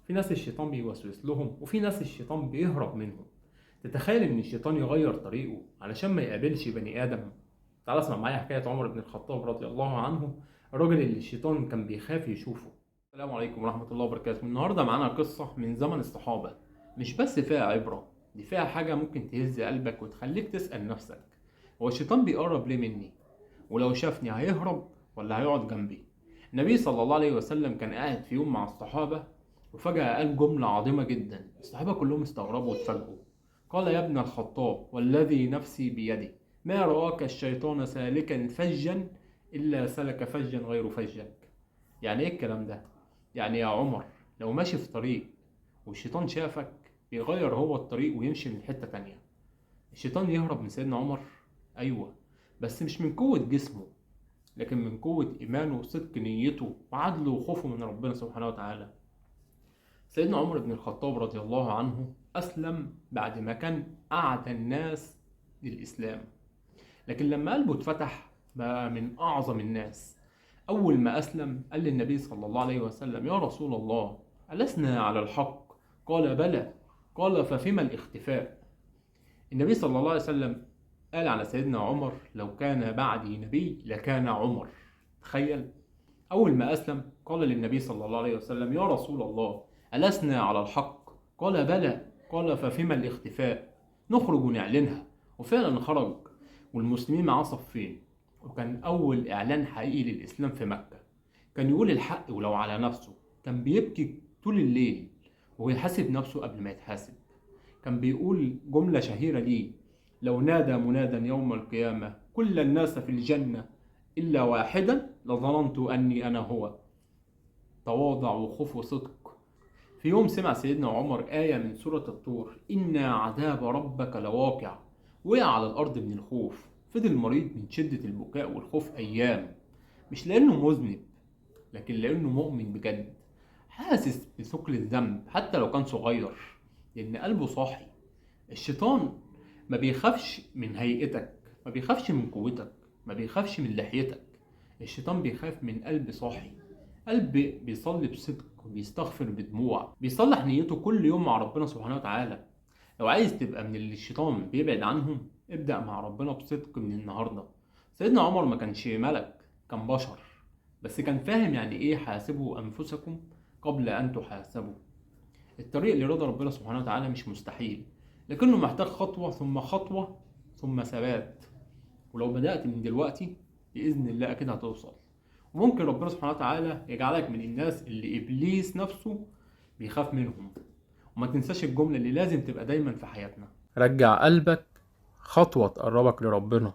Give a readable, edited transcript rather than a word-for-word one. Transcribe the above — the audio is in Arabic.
في ناس الشيطان بيوسوس لهم وفي ناس الشيطان بيهرب منهم. تتخيل ان الشيطان يغير طريقه علشان ما يقابلش بني ادم؟ تعال اسمع معايا حكاية عمر بن الخطاب رضي الله عنه، الراجل اللي الشيطان كان بيخاف يشوفه. السلام عليكم ورحمة الله وبركاته. النهاردة معانا قصة من زمن الصحابة، مش بس فيها عبرة، دي فيها حاجة ممكن تهز قلبك وتخليك تسأل نفسك: هو الشيطان بيقرب ليه مني؟ ولو شافني هيهرب ولا هيقعد جنبي؟ النبي صلى الله عليه وسلم كان قاعد في يوم مع الصحابة وفجأة قال جملة عظيمة جدا، الصحابة كلهم استغربوا واتفاجئوا. قال: يا ابن الخطاب والذي نفسي بيده، ما رآك الشيطان سالكا فجا إلا سلك فجا غير فجك. يعني ايه الكلام ده؟ يعني يا عمر، لو ماشي في طريق والشيطان شافك بيغير هو الطريق ويمشي من حتة تانية. الشيطان يهرب من سيدنا عمر؟ أيوة، بس مش من قوة جسمه، لكن من قوة إيمانه وصدق نيته وعدله وخوفه من ربنا سبحانه وتعالى. سيدنا عمر بن الخطاب رضي الله عنه أسلم بعد ما كان أعدى الناس للإسلام، لكن لما قلبه اتفتح بقى من أعظم الناس. أول ما أسلم قال للنبي صلى الله عليه وسلم: يا رسول الله، ألسنا على الحق؟ قال: بلى. قال: ففيما الاختفاء؟ النبي صلى الله عليه وسلم قال على سيدنا عمر: لو كان بعدي نبي لكان عمر. تخيل، أول ما أسلم قال للنبي صلى الله عليه وسلم: يا رسول الله، ألسنا على الحق؟ قال: بلى. قال: ففيما الاختفاء؟ نخرج ونعلنها. وفعلا خرج، والمسلمين معاه صفين، وكان أول إعلان حقيقي للإسلام في مكة. كان يقول الحق ولو على نفسه، كان بيبكي طول الليل ويحاسب نفسه قبل ما يتحاسب. كان بيقول جملة شهيرة ليه: لو نادى مناد يوم القيامة كل الناس في الجنة إلا واحدا لظننت أني أنا هو. تواضع وخوف وصدق. في يوم سمع سيدنا عمر آية من سورة الطور: إن عذاب ربك لواقع. وقع على الأرض من الخوف، فضل مريض من شدة البكاء والخوف أيام، مش لأنه مذنب، لكن لأنه مؤمن بجد، حاسس بثقل الذنب حتى لو كان صغير، لأن قلبه صاحي. الشيطان ما بيخافش من هيئتك، ما بيخافش من قوتك، ما بيخافش من لحيتك. الشيطان بيخاف من قلب صاحي، قلب بيصلي بصدق وبيستغفر بدموع، بيصلح نيته كل يوم مع ربنا سبحانه وتعالى. لو عايز تبقى من اللي الشيطان بيبعد عنهم، ابدأ مع ربنا بصدق من النهاردة. سيدنا عمر ما كانش ملك، كان بشر، بس كان فاهم يعني ايه: حاسبوا أنفسكم قبل أن تحاسبوا. الطريق لرضا ربنا سبحانه وتعالى مش مستحيل، لكنه محتاج خطوة ثم خطوة ثم ثبات. ولو بدأت من دلوقتي بإذن الله أكيد هتوصل، وممكن ربنا سبحانه وتعالى يجعلك من الناس اللي إبليس نفسه بيخاف منهم. وما تنساش الجملة اللي لازم تبقى دايما في حياتنا: رجع قلبك، خطوة تقربك لربنا.